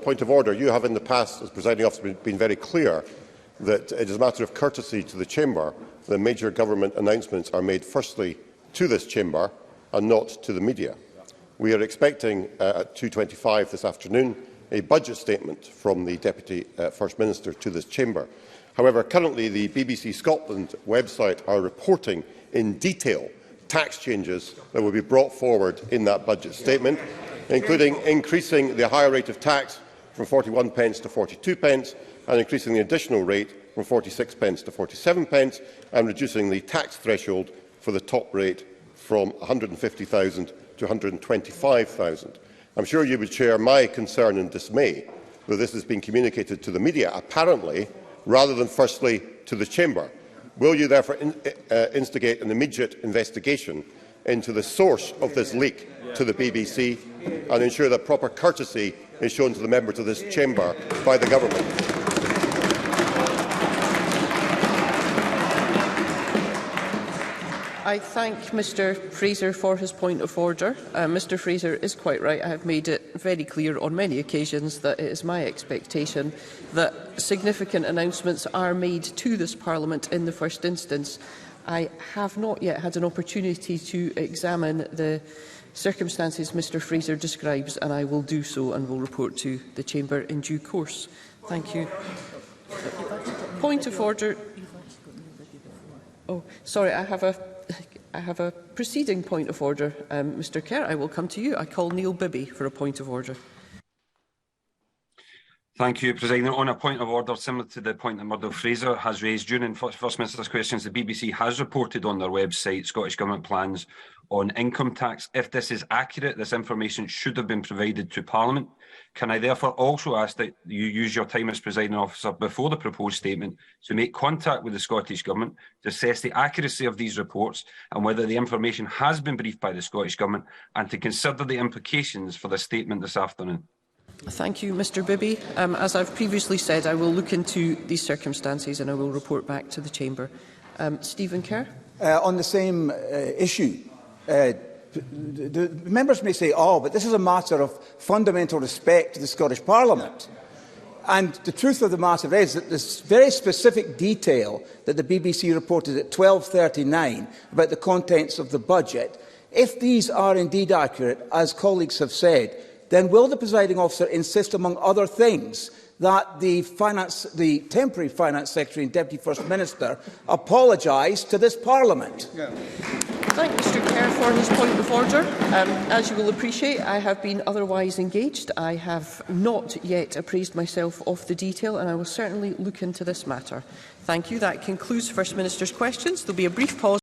point of order. You have in the past, as presiding officer, been very clear that it is a matter of courtesy to the Chamber that major government announcements are made firstly to this Chamber and not to the media. We are expecting at 2:25 this afternoon a budget statement from the Deputy First Minister to this Chamber. However, currently the BBC Scotland website are reporting in detail tax changes that will be brought forward in that budget statement, including increasing the higher rate of tax from 41 pence to 42 pence and increasing the additional rate from 46 pence to 47 pence and reducing the tax threshold for the top rate from 150,000 to 125,000. I'm sure you would share my concern and dismay that this has been communicated to the media, apparently, rather than firstly to the Chamber. Will you therefore instigate an immediate investigation into the source of this leak to the BBC and ensure that proper courtesy is shown to the members of this Chamber by the Government? I thank Mr Fraser for his point of order. Mr Fraser is quite right. I have made it very clear on many occasions that it is my expectation that significant announcements are made to this Parliament in the first instance. I have not yet had an opportunity to examine the circumstances Mr Fraser describes, and I will do so and will report to the Chamber in due course. Thank you. Point of order. Oh, sorry, I have a preceding point of order. Mr Kerr, I will come to you. I call Neil Bibby for a point of order. Thank you, President. On a point of order similar to the point that Murdo Fraser has raised during First Minister's questions, the BBC has reported on their website Scottish Government plans on income tax. If this is accurate, this information should have been provided to Parliament. Can I therefore also ask that you use your time as presiding officer before the proposed statement to make contact with the Scottish Government to assess the accuracy of these reports and whether the information has been briefed by the Scottish Government, and to consider the implications for the statement this afternoon? Thank you, Mr Bibby. As I've previously said, I will look into these circumstances and I will report back to the Chamber. Stephen Kerr. On the same issue, the members may say, oh, but this is a matter of fundamental respect to the Scottish Parliament. And the truth of the matter is that this very specific detail that the BBC reported at 12:39 about the contents of the budget, if these are indeed accurate, as colleagues have said, then will the presiding officer insist, among other things, that the temporary Finance Secretary and Deputy First Minister apologise to this Parliament? Yeah. Thank Mr Kerr for his point of order. As you will appreciate, I have been otherwise engaged. I have not yet appraised myself of the detail, and I will certainly look into this matter. Thank you. That concludes First Minister's questions. There will be a brief pause.